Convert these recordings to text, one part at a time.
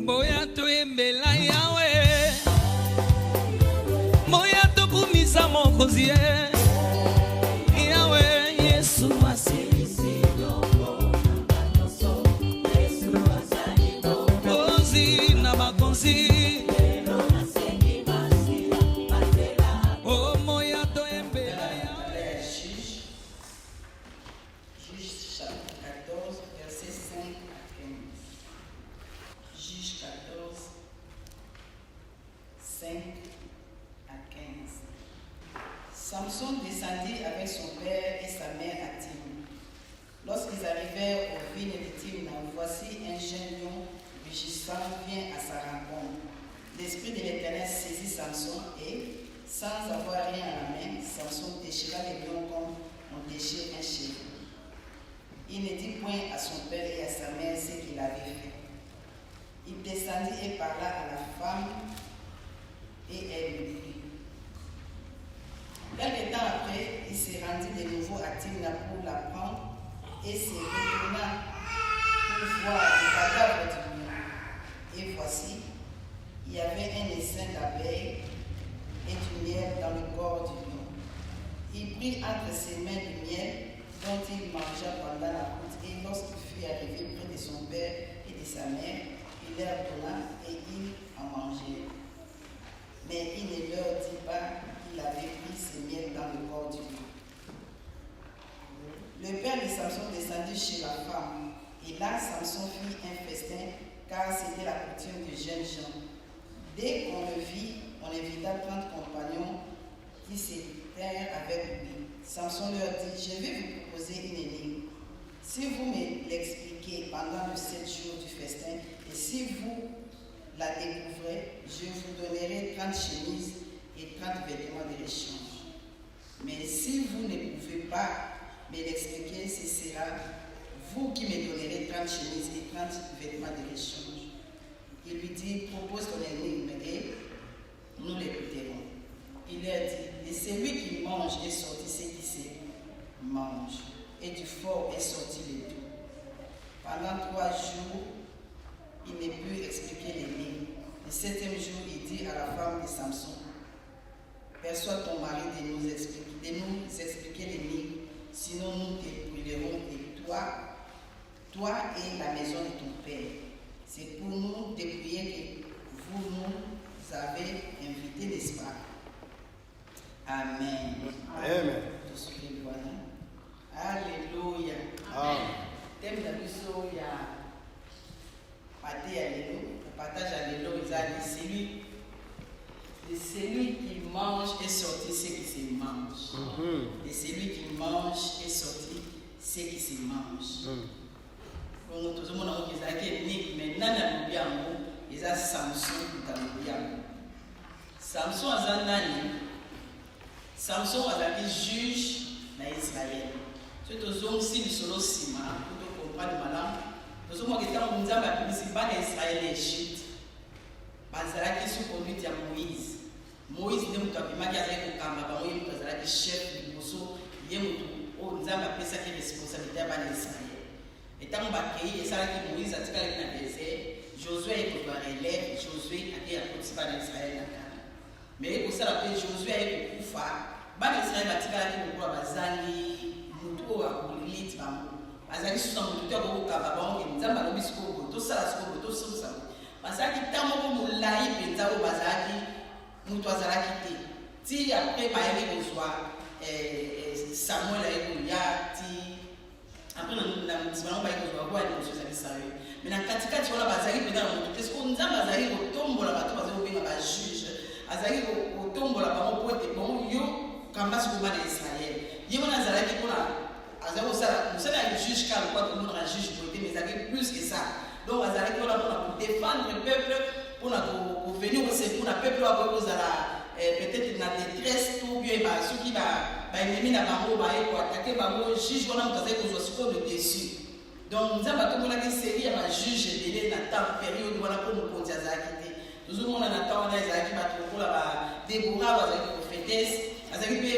Boya to embela yawe Moya to kumisa mokozie Yawe Yesu wasisi Ozi na makonzi Oh moya to embela yawe Juge chapitre 14 verset 5 à 15. Juge 14 5 à 15. Samson descendit avec son père et sa mère à Timna. Lorsqu'ils arrivèrent aux vignes de Timna, voici un jeune lion rugissant vient à sa rencontre. L'esprit de l'Éternel saisit Samson et, sans avoir rien à la main, Samson déchira les lions comme on déchire un cheveu. Il ne dit point à son père et à sa mère ce qu'il avait fait. Il descendit et parla à la femme et elle lui dit. Quelque temps après, il se rendit de nouveau à Timna pour la prendre et se retourna pour voir le cadavre du lion. Et voici, il y avait un essaim d'abeilles et du miel dans le corps du lion. Il prit entre ses mains du miel dont il mangea pendant la route, et lorsqu'il fut arrivé près de son père et de sa mère, il leur donna et ils en mangèrent. Mais il ne leur dit pas qu'il avait pris ce miel dans le corps du lion. Le père de Samson descendit chez la femme, et là Samson fit un festin, car c'était la coutume des jeunes gens. Dès qu'on le vit, on invita 30 compagnons qui s'étaient avec lui. Samson leur dit, je vais vous proposer une énigme. Si vous me l'expliquez pendant le 7 jours du festin, et si vous la découvrez, je vous donnerai 30 chemises et 30 vêtements de l'échange. Mais si vous ne pouvez pas me l'expliquer, ce sera vous qui me donnerez 30 chemises et 30 vêtements de l'échange. Il lui dit, propose ton énigme et nous l'écouterons. Il leur dit, et celui qui mange est sorti ce qui se mange, et du fort est sorti le tout. Pendant 3 jours, il ne put expliquer l'énigme. Le 7e jour, il dit à la femme de Samson, perçois ton mari de nous expliquer l'énigme, sinon nous te brûlerons et toi et la maison de ton père. C'est pour nous dépouiller que vous nous avez invités, n'est-ce pas? Amen. Amen. Alléluia. Amen. Thème de biso ya pâté à l'élo, le partage à l'élo, de celui qui mange est sorti ce qui se mange. De celui qui mange est sorti ce qui se mange. Donc tout le monde a dit que mais nana lubi yango, ils a Samson dans le yango. Samson a nani. Samson a juge na Israël. Ce que nous avons aussi solo sima pour comprendre malam. Nous avons été en Nzamba principal d'Israël et Égypte. Bazala qui sous conduite à Moïse. Moïse ne m'a pas dit que Kamba Moïse bazala qui chef du Bosso, il est au Nzamba pesa qui responsabilité à Israël. Et tant que et ça qui Moïse a dit qu'il y a désert, Josué est pour élève, Josué a été à participar à Israël. Mais pour ça la Josué est pour Koufa. Ban Israël a dit qu'il y a bazali muto a kulit bango. Bazali sous un muto a beaucoup kababango qui Nzamba lobi sikobo to sala sikobo to sala. Bazali tamo ko mulai penza ko bazali muto azala kité. Ti après ba yeli kozwa Samuel a ya ti après na mtsibano ba yeli kozwa kwa ni kozwa Israël. Mais na katikati wala bazali penda muto qu'est-ce qu'on Nzamba bazali ko tombola bato bazali ko benga ba juge. Azali ko tombola bango pote bon yo kamba sikoba de Israël. Yemona azala ki pona azalo sala, vous savez le juge car quoi tout le monde a juge pour mais ça fait plus que ça. Donc azala ki pour défendre le peuple pour venir au secours le peuple va peut-être na détresse ou bien ceux qui va ennemi na bango ba pour attaquer bango juge on a mutaze ko zo le dessus. Donc nous avons tout la série à juge délai na temps période voilà pour nous konti azala ki toujours on a temps na azala ki ba pour la Déborah va être prophétesse azala ki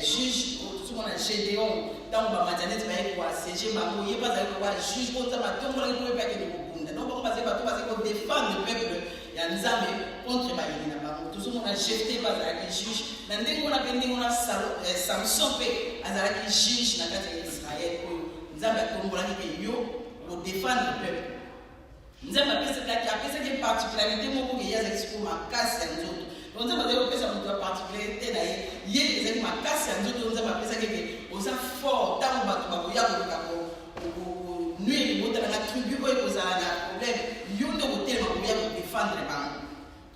juge tout on a Gédéon dans ba majanet ba ko siéger bango yeba za ko juge ko ta matombo la ko pa ke ni kokunda Donc, on va défendre le peuple. Il y a des armes contre Baïli. Tout le monde a jeté les juges. Dans le monde a Samson fait les juges dans Israël. Nous avons pour défendre le peuple. Nous avons appelé cette particularité pour qu'il y ait ma casse à nous autres. Nous avons appelé ça une particularité. Il y a ma casse à nous autres. Nous avons appelé ça que nous avons fort. Tant que nous avons nuit, nous avons attribué aux problèmes. Nous avons défendre les parents.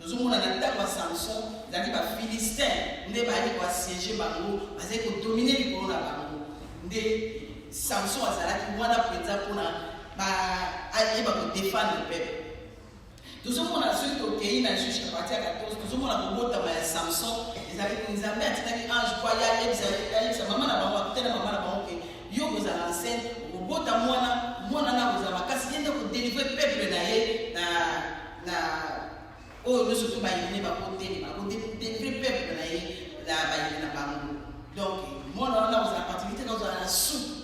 Nous avons attaqué Samson, nous avons Philistin, nous avons siégé Bango, nous avons dominé le corona Bango. Samson a zalaki wana penza pona ba défendre le peuple. Nous avons ensuite au pays dans Juge chapitre 14, nous avons robota ya Samson, ils avaient nzambe atitaki ange kwa ya sa maman na bango tena maman na bango ke yo kozala enceinte robota mwana na kozala makasi yenda ko délivrer peuple na ye na nous surtout ba yini ba côté ba délivrer peuple na ye la ba yini na bango. Donc mwana na kozala particularité dans la soupe.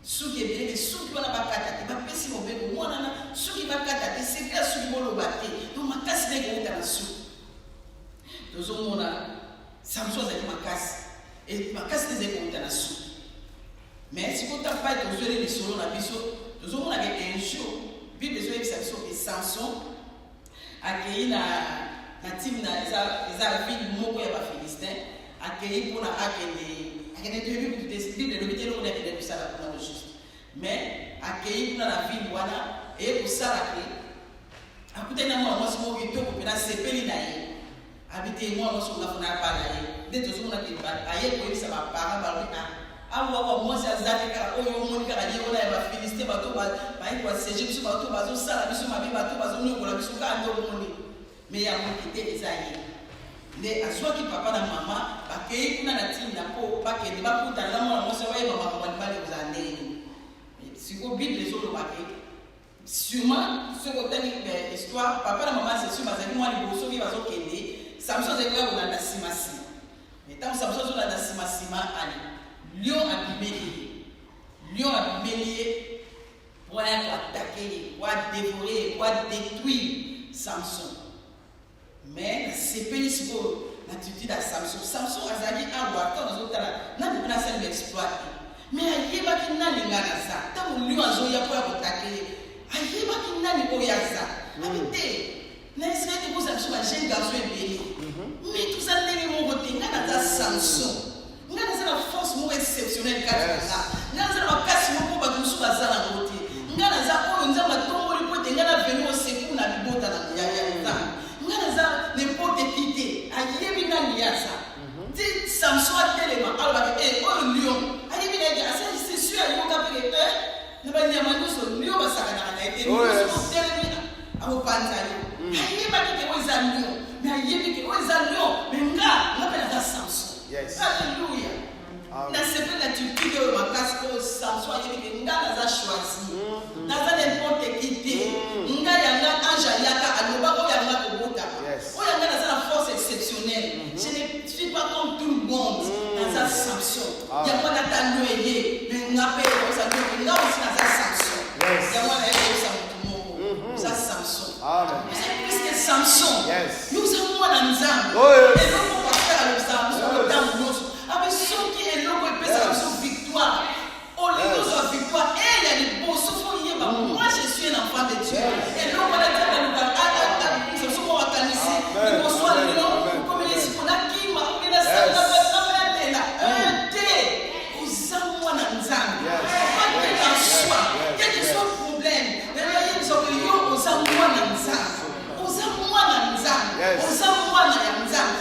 Ceux qui est bien, ceux qui vont la bakata, qui va passer mon bébé, moi, ceux qui vont bakata, c'est bien ceux qui vont le battre. Donc, ma casse n'est pas dans la soupe. Nous avons Samson avec ma casse. Et ma casse n'est pas dans la soupe. Mais si vous n'avez pas été les solos, nous avons un jour, puis besoin de Samson accueilli la team des Arabes, Moko et les Philistins, accueilli pour la mais accueilli dans la ville et pour ça à côté de moi je suis pour CPI habiter moi je suis pas dès que je suis ça va parler moi c'est Zaka oyo monika ali ona ya Philistin bato ba quoi c'est je suis bato bazo sala biso mabi bato bazo nyokola biso ka ndo moni mais ya mokité ezayi ne azwaki papa na mama bakei kuna na timi na po bakende bakuta na mwana mwasi waye mama mbali uzandeni siko bible zo lobake sûrement ce côté histoire papa na mama c'est sûr bazali mwa liboso ki bazo kende Samson zekwa kolanda simasi mais tant Samson zo landa simasi ali lion abimeli pour attaquer pour dévorer pour détruire Samson. Mais c'est pénible l'attitude à Samson. Samson a dit à Ouattara, n'a pas pu l'exploiter. Mais il y a qui n'a pas ça. Tant que lui a joué pour attaquer, il y a qui n'a pas ça. Habitez, n'est-ce que vous avez un jeune garçon béni. Mais tout ça n'est pas mon côté. N'a pas Samson. N'a pas la force exceptionnelle. N'a pas la casse pour pas que nous soyons dans la côté. N'a pas la nous avons tombé le côté. N'a pas venu au secours na bibota na ya. N'importe qui dit Samson a tellement alors oh lion c'est sûr il faut qu'après ne va n'y avoir que lion va s'arrêter et nous sommes tellement à vos pantalons il y a pas que aux lion mais il y a que aux lion mais là on appelle ça Samson alléluia na c'est pas la Turquie de ma casse que Samson il y a que nga za choisi na za n'importe qui dit nga yanga anjaliaka aloba ko yanga kobota o yanga na za force exceptionnelle je ne suis pas comme tout le monde na za Samson ya kwa na noyé mais nga pe ko sa nga aussi na za Samson ya kwa na ko sa mutumo za Samson c'est plus que Samson nous sommes moi dans Nzambe et donc on va faire le Samson dans nous avec ceux qui est loco et pèse la victoire au lieu de sa victoire elle a des beaux souffles moi je suis un enfant de Dieu et donc on a dit à nous ce sont moi organisé le bonsoir le nom comme les siphona qui m'a on a ça la un thé aux amours dans Nzambe pas que dans soi quel que soit le problème mais là il y a aux amours dans Nzambe aux amours dans Nzambe aux amours dans Nzambe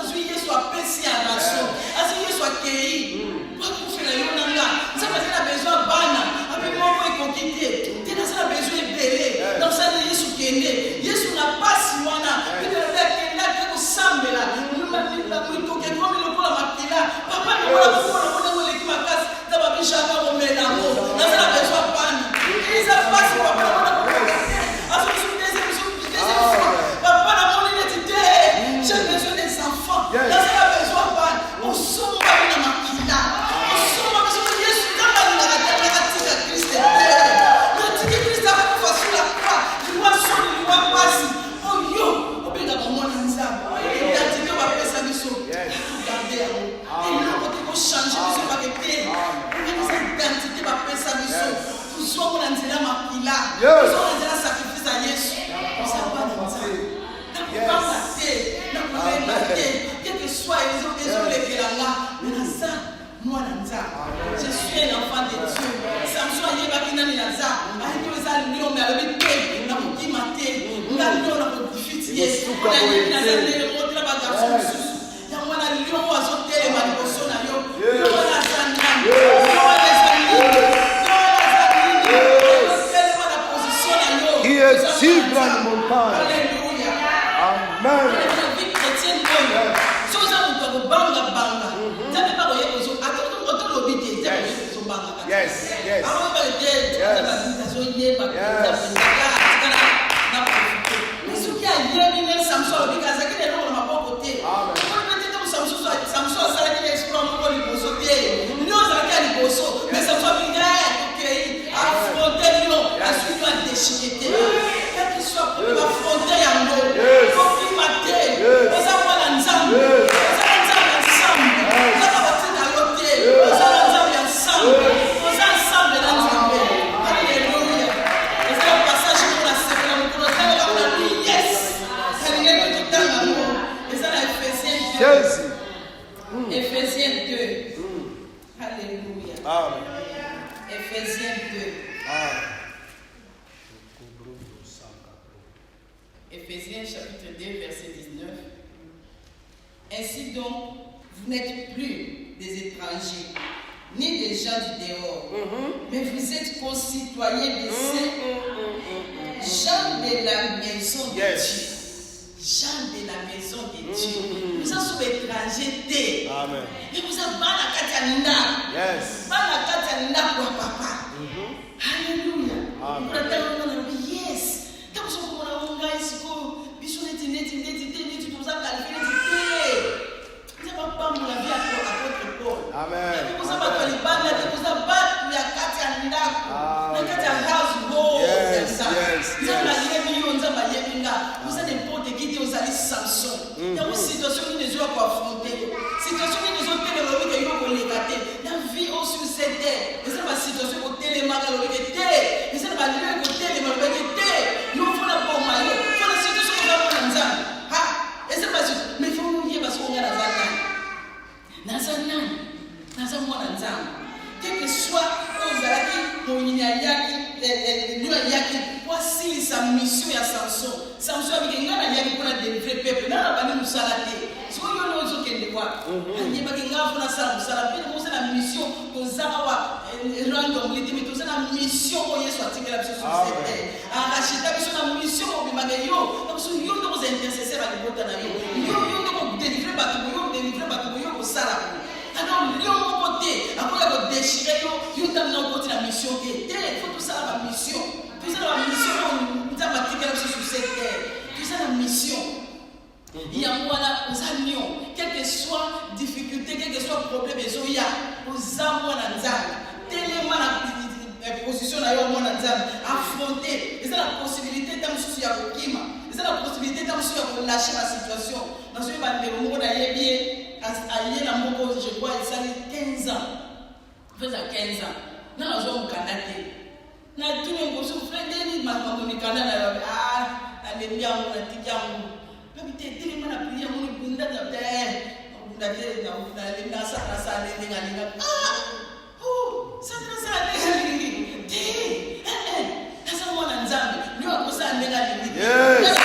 ozwi yesu apesi ya raso asi yesu akei bakufela yo nanga nzambe azali na besoin bana ape moko ekoki te te naza na besoin ebele naosali yesu kende yesu na pasi wana petelobe akendaki kosambela mitoki ekomi lokola makila papa lokola kokona monango eleki makasi nza babishaka momelango naza na besoin bana eza pasi papa nakona kokoka te azokisuteze papa na mon identité j'ai besoin des enfants naza na besoin bana osomba bina makila osomba besoin yesu kamba nakatika kriste natiki kriste akakufasula kwa liwa soni liwa pasi oyo obengaka mwana nzambe identité bapesa biso garde yango eloko te kochange biso bake te eza identité bapesa biso tozwako na nzela makila tozwako na nzela sacrifice ya yesu ozabana nzambe nakobanga te nakolemba te quelque soit ezolekelanga naza mwana nzambe je suis un enfant de dieu samson ayebaki nani naza ayebi eza liombe alobi te nakokima te nga lio nakodifiti ye nayebi naza ndele motela bagarso mosusu yango wana lio azotelema liboso na yo lio wana aza nani lio wana eza nini Qui est grande montagne. Alléluia. Amen. La vie chrétienne, si vous avez un banga banga, vous n'avez pas voyé aux autres. Attends, l'obéité, vous avez un banga. Yes, yes. Avant de dire, mais ce qui a lié, Samson, il a dit que l'homme n'a pas côté. Samson a salé l'exploit, il a sauté. Nous avons dit qu'il a mais Samson a affronté Lyon, a suivi un déchiqueté. Quel qu'il soit, il va affronter un mot. Il faut qu'il mater. Vous avez un ensemble. Vous avez un ensemble. Vous avez un côté. Vous avez un ensemble. Vous avez ensemble dans l'ensemble. Alléluia. Vous avez un passage pour la sécurité. Vous avez un oui, yes. Ça vient de tout temps l'amour. Et ça, Éphésiens 2. Éphésiens 2. Alléluia. Amen. Éphésiens 2. Amen. Éphésiens chapitre 2, verset 19. Ainsi donc, vous n'êtes plus des étrangers, ni des gens du dehors, mais vous êtes concitoyens des saints, gens de la maison de Dieu. Gens de la maison de Dieu. Nous sommes étrangers. Amen. Et vous avez la Katiana. Yes. La Katiana pour papa. Alléluia. Amen. Yes. Quand vous avez un siko, biso neti tout ça califé neti. Ça va pas mon avis à votre Paul. Amen. Vous avez pas les bandes, vous avez pas la Katiana. La Katiana house go. Yes. Vous avez n'importe qui aux alliés Samson. Il y a une situation qui nous a affronter. Situation qui nous a fait le la vie sur cette terre. Et c'est ma situation au télémarque à l'origine. Et c'est ma lieu au télémarque. Nous faisons la bonne maillot. Il faut la situation qui va prendre en et c'est pas sûr. Mais il faut nous dire parce qu'on a la Nazana. Nazana moi Nazana. Quel que soit aux alliés, mon ignayaki, l'Uniaki, voici sa mission à Samson. Samson a dit qu'il y a des vrais peuples. N'a pas nous salater. Si on a nos autres qui voient, il y a des gens qui ont salaté. Nous avons la mission aux Arawa, random, mais nous avons la mission pour y soit tiré la sur cette terre. Arachita, nous avons la mission pour Bimagayo. Donc, nous avons nos intercesseurs à l'Ibotanayo. Nous avons délivré Batuyo au Salah. Alors, nous avons côté, après avoir déchiré, nous avons côté la mission qui était. Il faut tout ça la mission. Tout ça la mission, nous avons tiré la sur cette terre. Tout ça la mission. Il y a moi là, aux amis, quelle que soit difficulté, quel que soit problème, il y a aux amours dans tellement la position là, affronter. Et c'est la possibilité de me à Kima. C'est la possibilité de me lâcher la situation. Dans ce moment, le monde a bien, à la Moko, je crois, il s'est 15 ans. Il faisait 15 ans. Dans la zone Canada. Dans tout le monde, je suis frère, ma Canada, elle est bien, elle est bien. Habité tellement la prière, mon bunda de terre, on a dit, on a les nasa, ça les négaliga. Oh, ça les négaliga. Ça moi la nzambe, lui a posé un négaliga. Yes.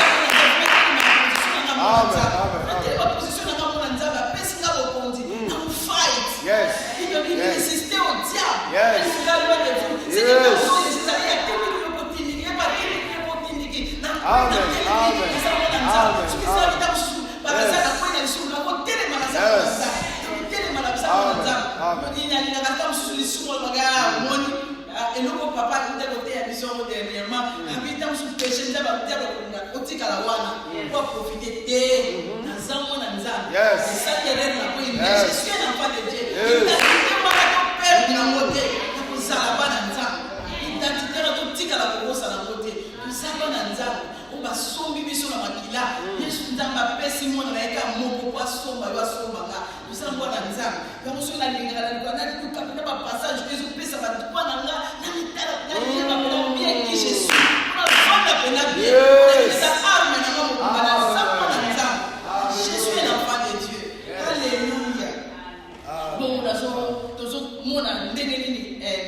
Amen. Amen. dernièrement, habitant sous péché, nous avons dit à la wana, pour profiter de dans un monde. C'est ça qui est là pour lui. Mais je suis un enfant de Dieu. L'identité, moi, la père de la beauté, pour ça, la bonne ensemble. L'identité, la petite à la grosse à la beauté, pour ça, bonne ensemble. On va sommer sur la maquilla. Je suis dans ma paix, si mon avec un mot pour pas sommer, va sommer là. Pour ça, bonne ensemble. Quand on se la ligne, on a dit que quand on a passage, je vais ça va tout prendre là. Bien qui je suis. On va prendre la peine à bien. Ça arme maintenant mon combat. Ça bonne ensemble. Je suis un enfant de Dieu. Alléluia. Bon, on a mon Bible,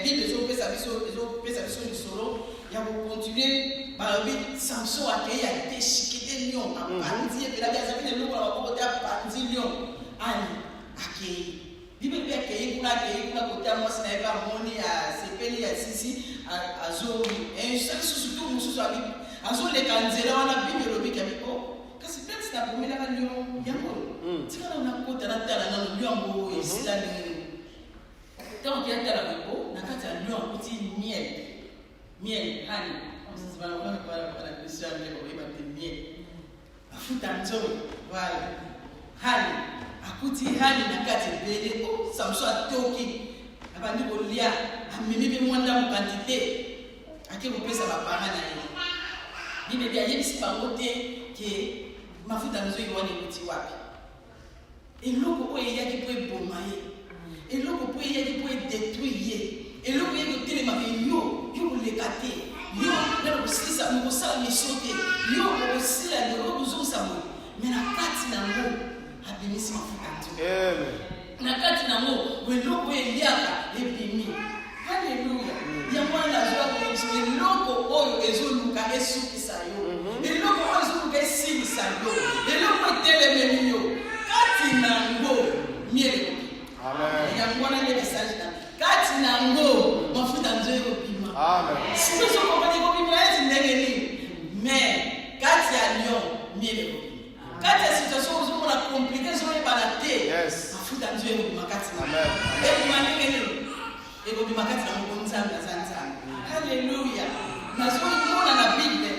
les autres du solo. Il y a continuer par le Samson a été chiqué lion, a bandi, et la vie a fait le loup à côté à bandi lion. Anne, accueilli. Bible a accueilli pour côté à moi, ce n'est pas monnaie à Sepeli, à Sisi, à Zori. Et je sais surtout, nous sommes à Bible. À Zori, les Kanzela, on a Bible, le Bible, parce que peut-être c'est la première fois que nous avons. C'est quand on a côté à la terre, nous avons ici la quand on vient à la Bible, on a quand un petit miel. Miel, honey. On se dit, on va la question, on va miel. A fout un jour, voilà. Honey. A kuti honey na kati bébé. Oh, ça me soit toki. A bandi kolia. A mimi be mwanda mu quantité. A ke vous pesa ba parana ye. Bible bien yebisi bangote ke mafuta nzo yiwani kuti wapi. Eloko oyo eyaki po ebomaye. Eloko po eyaki po détruire. Et l'autre est de télémarqué, yo les gâtés, yo, là aussi ça me ça me sauter, yo aussi là de l'autre ça mais la carte n'a mot, abimisi mafuta. La carte n'a mot, mais l'autre est lié et bimi. Alléluia. Il y a moi la joie de l'autre oyo ezoluka esuki sayo. Et l'autre oyo ezoluka esili sayo. Et l'autre est télémeni yo. Carte n'a mot, mieux. Amen. Il y a moi les messages là. Kati nango mafuta nzoyo kopima. Amen. Si nous sommes compris kopima eti ndengeni. Mais kati ya lion miele kopima. Kati ya situation où on a compliqué sur les balatés. Yes. Mafuta nzoyo kopima kati. Amen. Et ndengeni. Et kopima kati na mkonzanga zanzanga. Alléluia. Nazoni mona na Bible.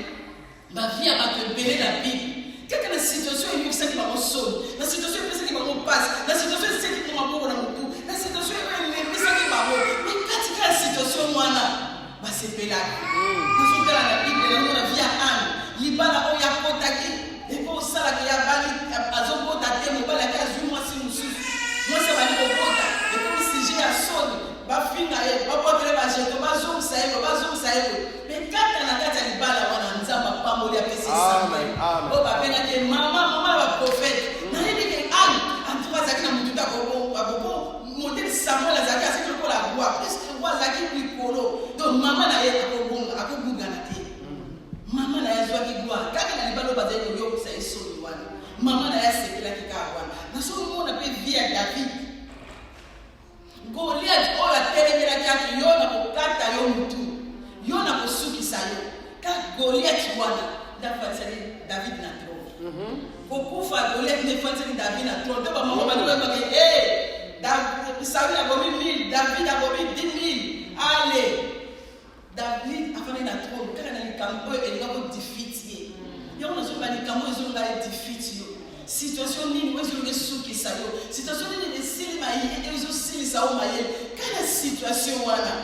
Ma vie a battu la Bible. Quelle est la situation où il s'est dit par sol? La situation où il s'est dit par passe. La situation où il s'est dit par mon la moto. La situation où il s'est dit par mais quand il y a la situation où on a, c'est pelé. Nous sommes dans la Bible, on a vu à Anne. Libala où il y a contacté. Et pour ça, il y a bali, à son contacté, mon bal a 15 mois si nous sommes. Moi, c'est ma vie au contact. Et comme si j'ai un sol, ma fille n'a pas porté les baguettes, ma zoom, ça y est. Mais quand on a gâté les balles, on a un zamba, pas mourir à PC. Amen. Oh, papa, maman, la prophète. N'a rien dit que Anne, en tout cas, ça qui n'a pas tout à propos. Monter Samuel, la Zaka, c'est que la voix. Parce que la voix, Zaki, plus colo. Donc, maman, n'a rien à Kouganaté. Maman, n'a rien à Kouganaté. Quand on a les balles, ça y est, maman, n'a rien à Kouganaté. Dans ce moment, on a pu vivre à David. Goliath, oh, la terre de la carte, yo na kokata yo mutu. Yo na kosuki sayo. Quand Goliath wana, David na trône. Kokufa Goliath ne fait David na trône. Donc maman va dire David, Saül a commis 1000, David a commis 10 000. Allez, David a fait na trône. Quand on a les campo, il y a un difficile. Il y a un campo, ils ont un difficile. Situation nini wezo lesuki sayo. Situation nini lesili maye ezo sili sawo maye. Kana situation wana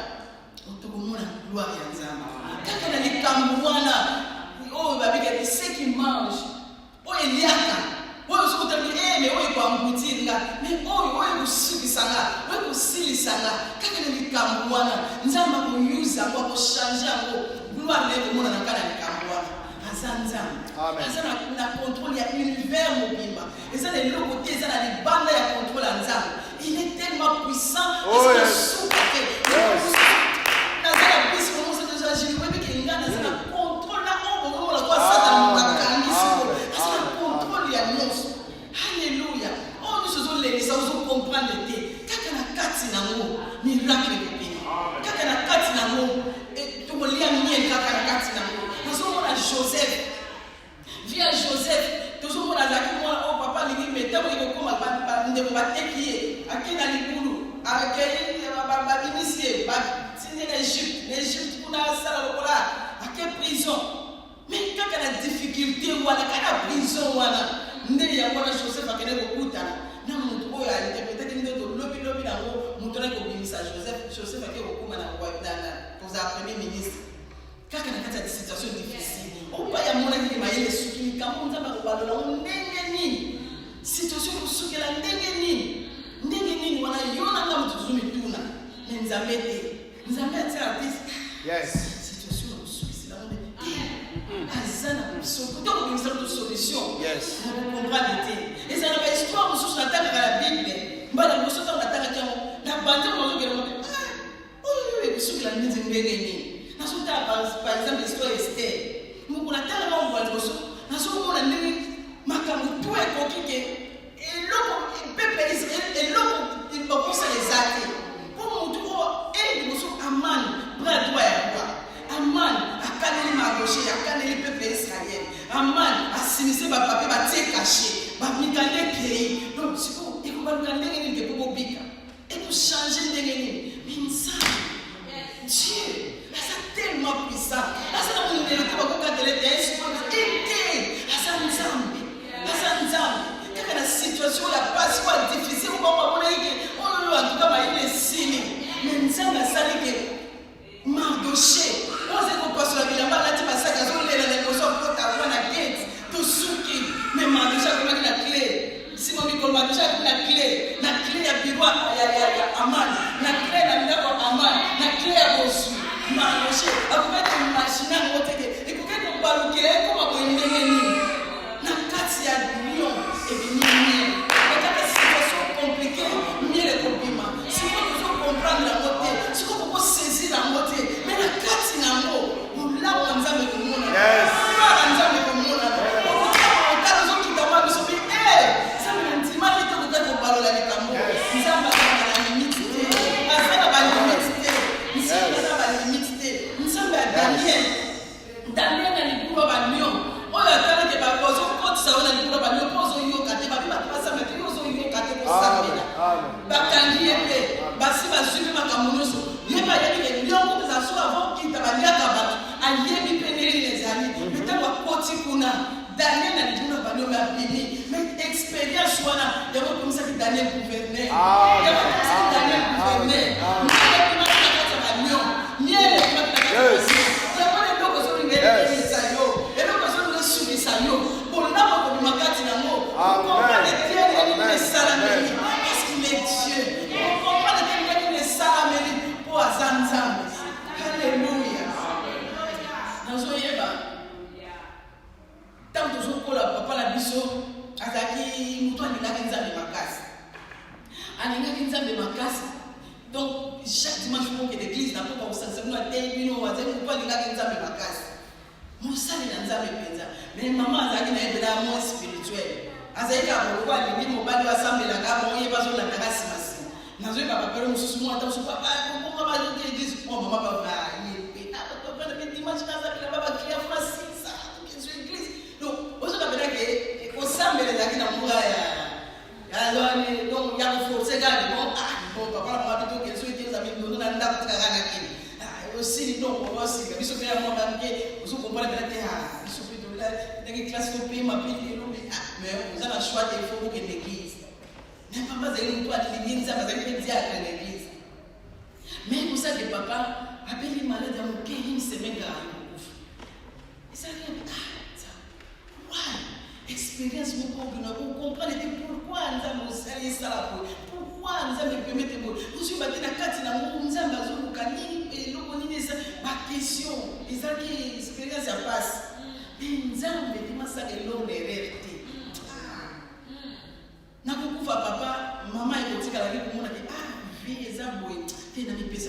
otokomona gloire ya Nzambe. Kaka na likambo wana oh babika ni ceux qui mangent. Oh eliaka. Oh sokotambi mais oh kwa mbutinga. Mais oh kusuki sanga. Oh kusili sanga. Kaka na likambo wana Nzambe ko use ko changer ko gloire leo mona na kana likambo wana. Amen. Na contrôle, il y a l'univers mobile. Et ça, les côté, ça, les bandes, il y a contrôle en Nzambe. Il est tellement puissant. Oh, yes. Alléluia. Oh, nous faisons les ça, nous comprendre le thé. Quand on a 4 sinamo, miracle de pays. Quand on a 4 sinamo, et tout le monde a mis un 4 sinamo. Nous sommes à Joseph. Via Joseph, tout le monde a dit oh papa, il dit mais t'as vu comment on ne va qui est à qui n'a les boulot, avec qui l'initié, c'est l'Égypte pour la salle au là, à quelle prison? Mais quand il y a la difficulté, voilà, quand il y a la prison, voilà, il y a une chose qui est beaucoup de peut-être qu'il y a des lobby dans le monde, Joseph a été au cours dans la première ministre. Quand il y a des situations difficiles, on va y avoir des soucis, quand on va avoir des situation qui est la ndengeni, on a eu un homme de Zumituna, mais nous avons été artistes. Yes. Situation c'est là on est. Azana, donc nous avons une solution. Yes. On comprend l'été. Et ça n'a pas histoire, nous sommes attaqués à la Bible. Voilà, nous sommes attaqués à la bande, nous sommes oui, nous sommes la ndengeni. Nous sommes par exemple l'histoire Esther. Nous sommes attaqués à la bande, nous sommes la ndengeni. Makamutu ekokike eloko pepe Israël eloko ibokosa les athées pour mutu o liboso Aman bradwa ya roi Aman akaneli magoshe akaneli pepe Israël Aman asimise bapape batie caché bamikane kei donc siko ikobaluka ndenge nini ke popo bika et pour changer ndenge nini minsa Dieu ça tellement puissant ça na munene ko bakoka de l'être quand la situation la passe quoi difficile on va voir on en tout cas il est signé mais ça va salir que Mardoché on sait qu'on passe la vie là-bas là tu vas ça on les négociations pour avoir la tête tout souki mais Mardoché a la clé si mon micro Mardoché a la clé à bureau à Aman la clé à bureau à Aman la clé à Bosu Mardoché a fait une machine à monter et pour qu'on parle qu'il est comme on est na kati ya lion et bien mais quand la situation compliquée mieux le compliment si vous comprendre la montée si vous pouvez saisir la montée mais la kati na mo là on va me comprendre yes on va me comprendre on va qui t'a mal sauvé ça me dit mal que vous êtes au ballon là les camo ça va la limite ça va la limite ça va la limite ça va Daniel na libuwa ba lion oyo atala ke ba kozo kotisa ona libuwa ba lion pozo yo kate ba bi ba pasa me yo zo yo kate ko samela ba kandi epe basi ba subi makamunuso ye ba yebi ke lion ko za so avant kita ba liaka ba ayebi peneli les amis bita ba koti kuna Daniel na libuwa ba lion ba bini mais expérience wana ya ko komisa ki Daniel gouverneur ya ko komisa ki Daniel gouverneur mais kuma ka ba lion miele kuma ka parce qu'il est Dieu. On comprend qu'il est Salameli pour Azanzam. Alléluia. Dans son yéba. Tant que je la papa la biso, Azaki, Moutoua Nina Kinza de Makas. Anina Kinza de Makas. Donc, chaque dimanche, il faut que l'église n'a pas commencé à se faire des minutes, à dire Moutoua Nina Kinza de Makas. Mon salut dans Nzambe Penza. Mais maman Azaki n'a été là moins spirituel. Azaki a beaucoup à l'idée, mon bal de l'assemblée, la gamme, il n'y a pas besoin de la terrasse. Dans un papa, papa, monsieur, moi, attends, papa, comment va l'église? Oh, maman, papa, il est pétard, papa, le dimanche, dans la papa, qui a fait ça, qui est l'église. Donc, vous savez que, au sein de l'église, alors, donc, il y a un faux ségard, bon, papa, maman, plutôt qu'elle soit utilisée, nous n'avons pas de travail. Aussi, donc, on va aussi, il se fait un moment banquier, vous comprenez bien, il se fait de là, il y a une classe de pays, ma fille, mais vous avez un choix de faut que l'église. Mais papa, vous avez une toile de l'église, vous avez une diacre de l'église. Mais vous savez, papa, appelez les malades à mon cœur, il se met grave. Et ça vient, ça, ouais, expérience, vous comprenez pourquoi nous avons salé ça, pourquoi nous avons permis de vous. Nous sommes battus dans la carte, nous avons besoin de canine, et nous avons ma question, ils ont qui expérience à passe. Mais nous avons dit, ça est l'homme de vérité. Nakukufa papa, maman est au la vie pour moi, vie est abouée, tu es dans les pays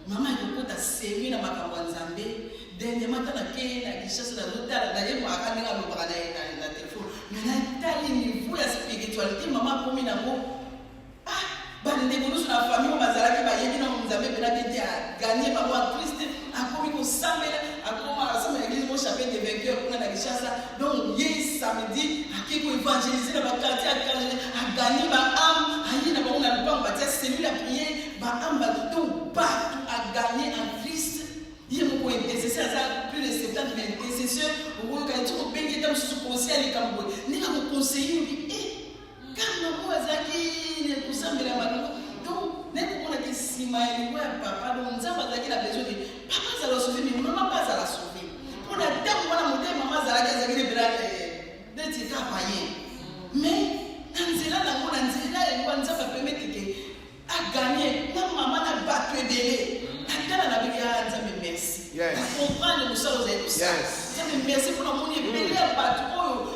maman est au côté de série dans ma campagne. Dernièrement, tu as la chasse de l'hôtel, d'ailleurs, moi, quand on a le la téléphone, mais là, tu as le niveau de la spiritualité, maman, pour moi, nous sommes la famille, on va dire nous avons gagné par Christ, à comme il à comme l'église, mon chapitre de vainqueur pour la richesse. Donc, hier samedi, à qui pour évangéliser dans ma quartier, à gagner ma âme, à y avoir une alpha, on va dire celui la prière, ma âme va tout partout à gagner en Christ. Il y a beaucoup de intercesseur, plus de 70 intercesseurs, vous avez tout le pays qui est sous conseil à l'écambo. Nous avons conseillé, nous dit, quand maman a dit, nous sommes la maman. Donc, nous avons dit, si ma papa, nous avons dit la besoin de papa, ça l'a sauvé, mais maman pas ça l'a sauvé. Pour la dame, on a monté, maman, ça l'a dit, de tes cas païens. Mais, Nanzela, elle va permettre à gagner. Non, maman n'a pas pu aider. Merci. Comprendre nous sommes aussi. Merci pour nous aider à battre.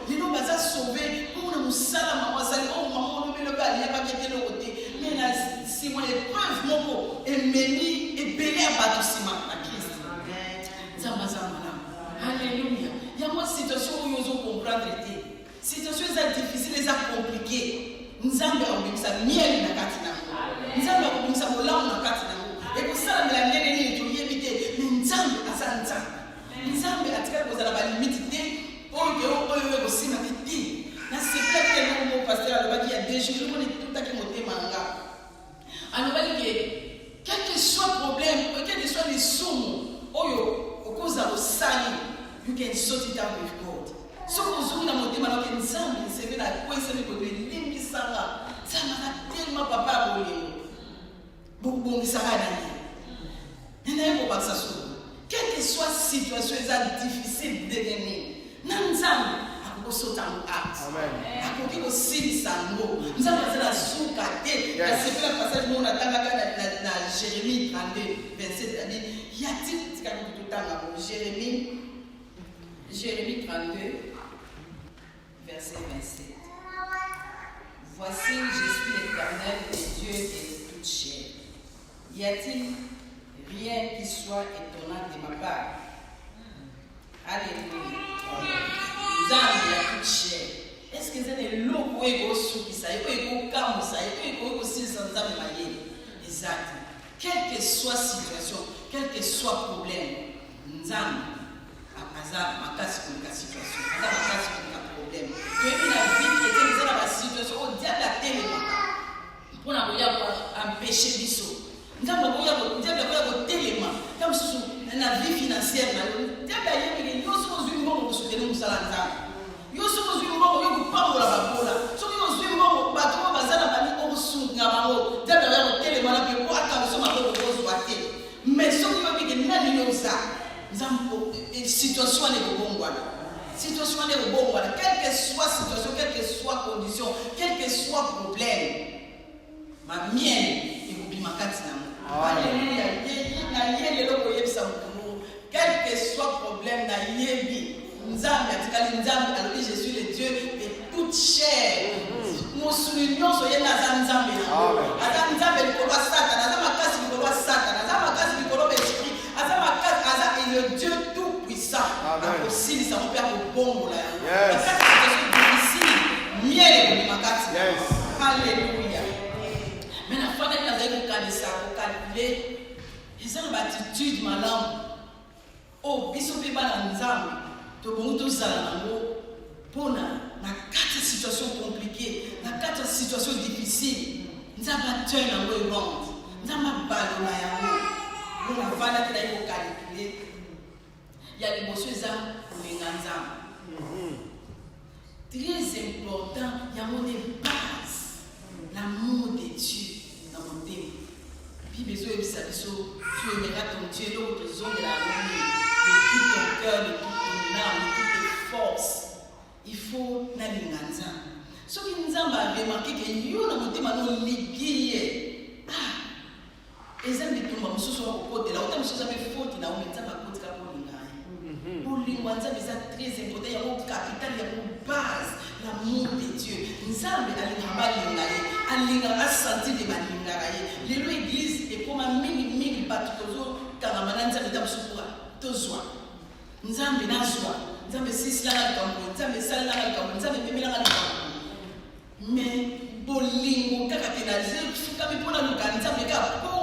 Nous allons sauver. Pour nous salam, maman, maman, nous le bal, il n'y a pas qu'à le côté. Mais là, si moi épreuve, mon mot, et béni, et béni à battre aussi ma Christ. Alléluia. Il y a une situation où nous devons comprendre. Situation difficile, les compliquée. Nous avons miel na katina. Nous avons comme ça molam na katina. Et pour ça, la miel est tout éviter. Nous avons azanza. Nous avons attiré pour la limite. Pour que aussi na titi. Na c'est pas que nous pasteur le qui a déjà on est tout à qui monter manga. Alors quel que soit le problème, quel que soit les sommes, au cause de sali, you can sort it out with God. So vous na monter manga que nous avons c'est la question de limbi sanga. Ça m'a tellement papa bolé. Bon ça va d'ailleurs. Pas ça sur. Quelle que soit la situation difficile de devenir, nous avons à sauter en acte. À côté aussi sango. Nous avons la soukate. C'est le passage où on a dans Jérémie 32, 27. Il y a dit tout le temps Jérémie 32, verset 27. Voici, je suis l'Éternel, le Dieu de toute chair. Y a-t-il rien qui soit étonnant de ma part? Alléluia. Zambia toute chair. Est-ce que c'est le loup ou est-ce que c'est le camus, est-ce que c'est exact. Quelle que soit la situation, quel que soit le problème, Zambia a ma casse pour la situation. A ma casse pour le problème. Tu es dans la vie qui était dans la situation, on dit à la télé. Pour empêcher les choses. Nous avons télé. Dans la vie financière, nous avons une bombe pour soutenir nous à la nous sommes une bombe pour pas pour la babola. Nous sommes une bombe pour pas pour bazar la famille pour soutenir nous. Nous avons télé pour pour attention à nos besoins. Mais ce qui va bien que nous avons ça. Nous avons une situation de bon situation de bon quelle que soit la situation, quelle que soit la condition, quel que soit le problème, ma mienne et ma katina. Alléluia. Quel que soit le problème, je suis le Dieu de toute chair. Nous soulignons ce que nous le Dieu tout puissant. Aussi, ça va faire le bon. Alléluia. Mais la fois que nous avons calculé, ils ont une attitude malade. Oh, ils sont pas dans les armes. Pour la situation compliquée, la situation difficile, nous avons tenu un peu de monde. Nous avons ballonné un peu. Nous avons calculé. Il y a des choses pour les gens. Très important, il y a une base, l'amour de Dieu dans mon thème. Puis, besoin de ça, tu aimeras ton Dieu, l'autre zone de la nuit, de tout ton cœur, de toute ton âme, de toutes tes forces. Il faut n'aller dans ça. Ce qui nous a remarqué que nous avons mon thème à nous liguer. Ah, et ça me dit tout le monde, ce soit au côté là, autant que ça me faut, il y a un médecin à côté là pour l'ingénieur. Pour l'ingénieur, c'est très important, il y a un capital, il y a une base, l'amour de Dieu. Nous avons à sentir de l'ingénieur. L'église est comme un mini bateau, car la manane, ça me donne souffrance. Tozwa. Nous avons bien joie. Nous avons six là dans le camp. Nous avons ça là dans le camp. Nous avons même là dans le camp. Mais bolingo kaka kenaze fuka mipona lukanza meka po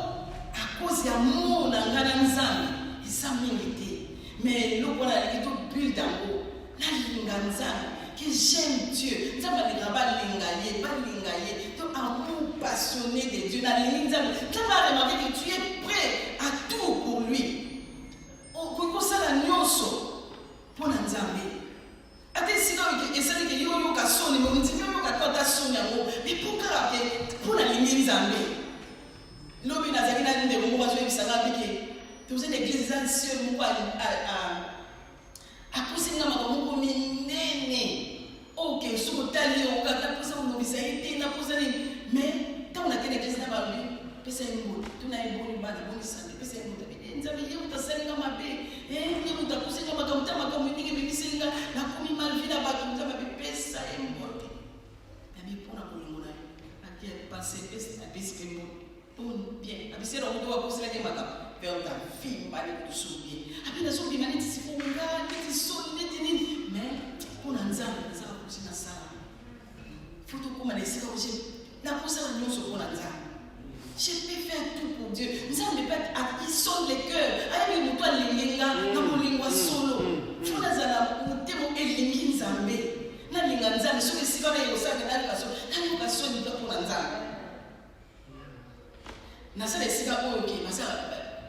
à cause ya mon na ngana nzambe isa mingi. Mais le voilà qui tout bulle d'ango. Na linganza que j'aime Dieu. Nous avons les rabats lingaye, pas lingaye. Donc amour passionné de Dieu. Na linganza. Tu vas remarquer que tu es prêt à tout pour lui. nzambe lobi nazaki na ndeko moko azoyebisanga bike toza l'église eza sœur moko aposinga makambo moko minene oke soki otali okata mposa kolobisa ye te naposa nini mais ntango nakende église na balobi pesa ye moto tuna ye boni bana bonisande pesa ye moto nzambe ye moto asalinga mabe ye moto aposinga makambo ta makambo mingi ebimiselinga nakomi malvi na bato nzambe apepesa ye mbote yabi mpona kolingo na ye ake pase apesi pe moto poni bien abisela moto waposelaki makambo vers ta vie mbali kutusubie apena sobima neti sifunga neti soni neti nini mais mpona nzambe nazala kusina sala foto koma na esika oje nakosala nyonso mpona nzambe. Je peux faire tout pour Dieu. Nous avons pas il sonne les cœurs. Aïe, nous toi linga, nous lingua solo. Faut na zala mutemo elingi nzambe. Na linga nzambe so esika na yosa na kaso. Na kaso ni pour nzambe. Na sala esika oyo ke masa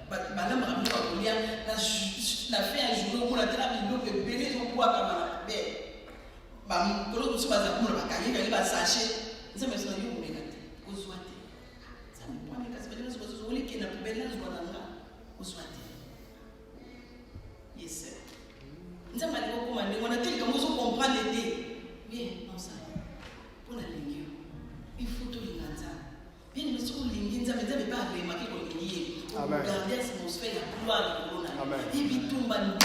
bana maramu ba kolia na fait un jour pour la tela biloko ebele zo kwa kama na be. Ba mukolo so baza kumula bakanye ba sachet. Nzambe so yo meka te. Kozwa te. Qui n'a pas belle chose au soit. Yes. Nous avons dit comment on a dit comment on comprend l'été. Bien, non ça. Pour la ligne, il faut tout l'inganza. Bien, nous sommes lignes, nous n'avons pas remarqué qu'on ligne. Regardez l'atmosphère, la gloire de corona. Et puis tout le monde.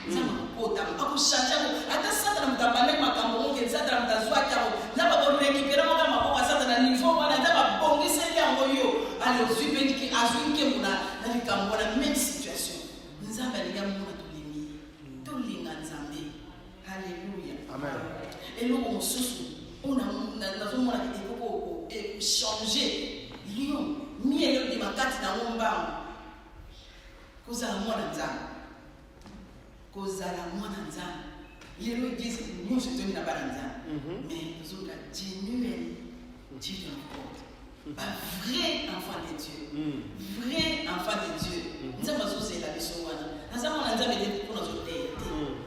Nous avons pas à changer. Attends ça dans ta panne makambo que ça dans ta joie car là pas pour récupérer mon maman ça dans niveau voilà ça va bongi c'est en yo. Alors, je vais dire que la même situation. Nous avons les gars tout alléluia. Amen. Et nous, on a changé. Lion, mieux de ma carte dans mon bar. Cause à moi dans ça. Cause à la moi dans ça. Les gens disent que nous, je donne la balance. Mais nous avons la genuine Dieu de un vrai enfant de Dieu. Vrai enfant de Dieu. Nous avons associé la mission. Nous avons entendu pour nos hôtels.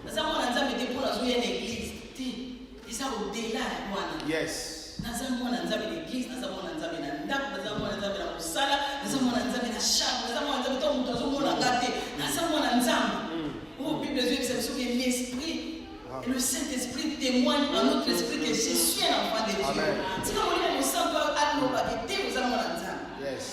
Nous avons entendu pour nos églises. Et ça au-delà de moi. Yes. Nous avons entendu l'église. Nous avons entendu la nappe. Nous avons entendu la moussala. Nous avons entendu la chambre. Nous avons entendu tout le monde. Nous avons entendu. Nous avons entendu. Oh, Bible, c'est ce que l'esprit. Et le Saint-Esprit témoigne à notre esprit que je suis un enfant de Dieu. C'est comme on dit, on sent que nous avons entendu. Yes.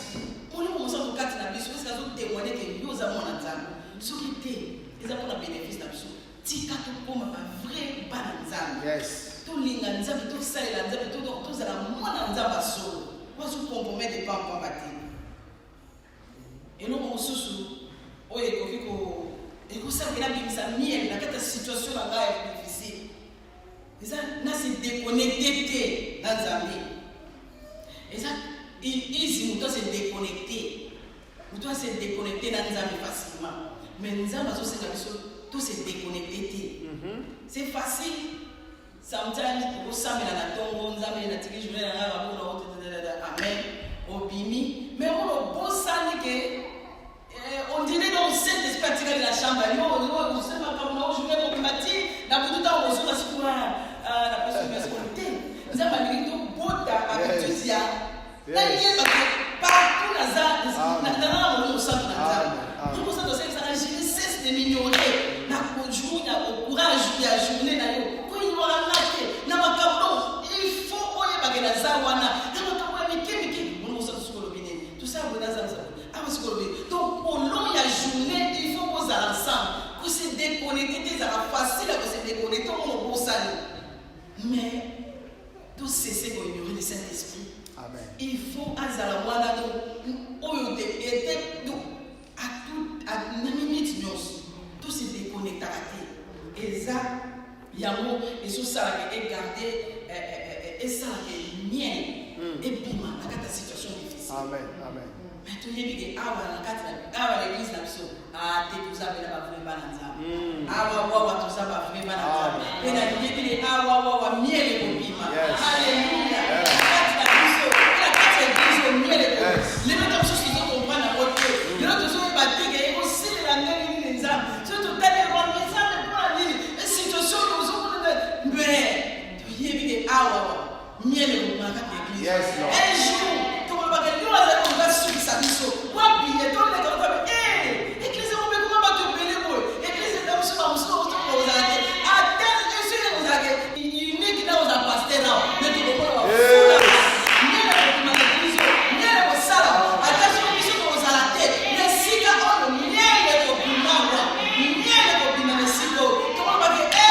On dit, on sent que nous avons témoigné que nous avons entendu. Ce qui était, ils ont un bénéfice d'absolu. Si tu as un vrai bananzam. Yes. Tout l'inganzam, tout ça, tout ça, la monanzam à solo. Moi, je compromets des pas en bâtir. Et nous, on se souvient. Oh, et que ça, il a mis sa mienne, la situation là est difficile. Et ça, là, c'est déconnecté dans les amis. Et ça, ici, nous sommes déconnectés. Nous sommes déconnectés dans les amis facilement. Mais nous avons tous se déconnectés. C'est facile. Sometimes, pour ça, mais la tombe, nous avons la télé, je vais la amen, au bimi. Mais on a beau ça, on dirait dans le Saint-Esprit de la chambre. On sait pas comment je vais me battre. La tout le temps, on se passe pour la personne qui est nous avons dit que beaucoup d'habitudes, partout dans le centre, tout ça, ça cesse de m'ignorer. Au courage de la journée, il faut que la zawana, tout ça, donc, pour l'eau, il y a journée, il faut qu'on s'en ensemble. Que se déconnecter, ça va facile à se déconnecter, on va pour ça. Mais, tout cesser d'ignorer le Saint-Esprit. Amen. Il faut, à Zalawana, à une minute, tout se déconnecter. Et ça, il y a un mot, et sur ça, et garder, et ça, et mien, et bima, dans la situation difficile. Amen. Amen. Mais tu dis que l'église n'a pas de tout ça, mais la vraie balance. Tout ça, la vraie balance. Et la vie est mieux les bobima. Alléluia. La carte est mieux les bobima. Les mêmes choses qui sont comprendre à votre cœur. Les autres sont battus, et aussi la même les âmes. Surtout, t'as des rois, mais ça ne pas la vie. Les situations que nous avons, mais tu dis que mieux les bobima, l'église. Un jour, tout le monde va biso. Wa biye to le ka ba église mo be kuma ba to bele boy. Église da muso ba muso to ko za ke. Attends, je suis ko za ke. Unique na za pasteur na. Ne to ko ba. Ne le ko ma église. Ne le ko sala. Attention biso ko za la tête. Ne sika on ne le ko bima wa. Ne le ko bima ne siko. To ko ba ke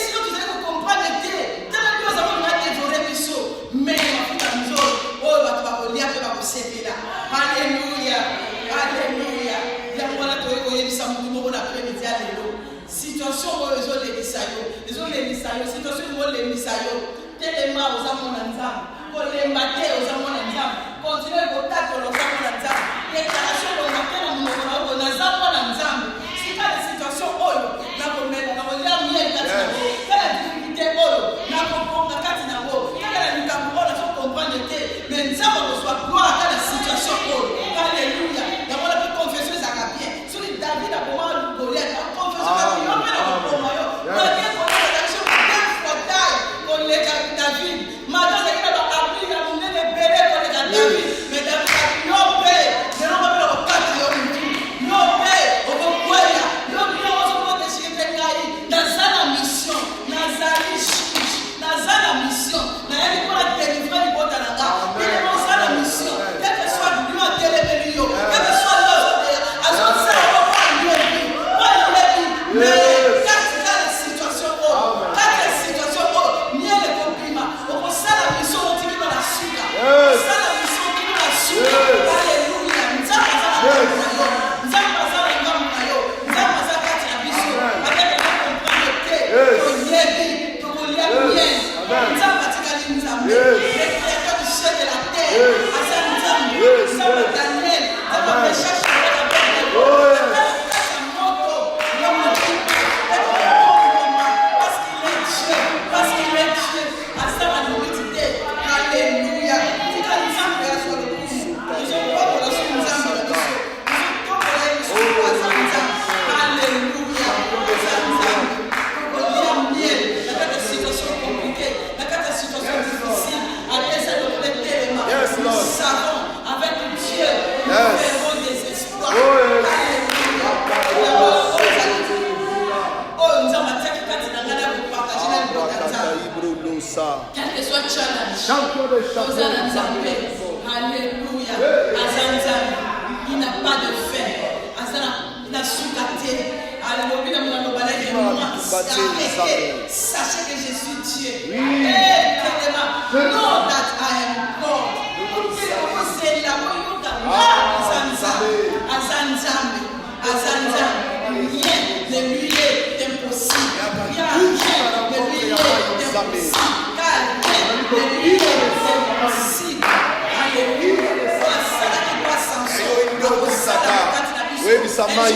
si tu devais comprendre te. Tellement que nous avons dévoré biso. Mais mafuta nzoro. Oh ba to ba ko lia pe ba ko sepela. Alléluia. Alléluia. Yamwana to ko yebisa mutu mo na après-midi alléluia. Situation où ils ont les misayo, situation où les misayo, tellement aux amants d'ensemble, pour les mater aux amants d'ensemble, continuer à voter pour les amants d'ensemble, déclaration de mater dans mon amants d'ensemble. Si pas la situation où la promesse, la relève mienne, la difficulté où la comprendre, la catinabo, la lucambo, la faut comprendre que mais nous avons besoin de gloire à la situation où. Alléluia. D'abord la plus confession ça va bien. Sur David a comment le Goliath, la confession va bien. David, madame, elle a appris à mener les bébés pour les David, mais David a dit non, père, je n'en veux pas le non, père, on va voir, non, on va décider de dans la mission, dans la mission, dans la délivrance du Botananga, dans la mission, quel que soit le lieu à télévision, quel que soit l'autre, à son cerveau, pas le mais quel que soit le challenge, alléluia, il n'a pas de fin, il a su gâter, sachez que je suis Dieu, know that I am God, rien de lui est impossible, rien de lui est impossible. Amen.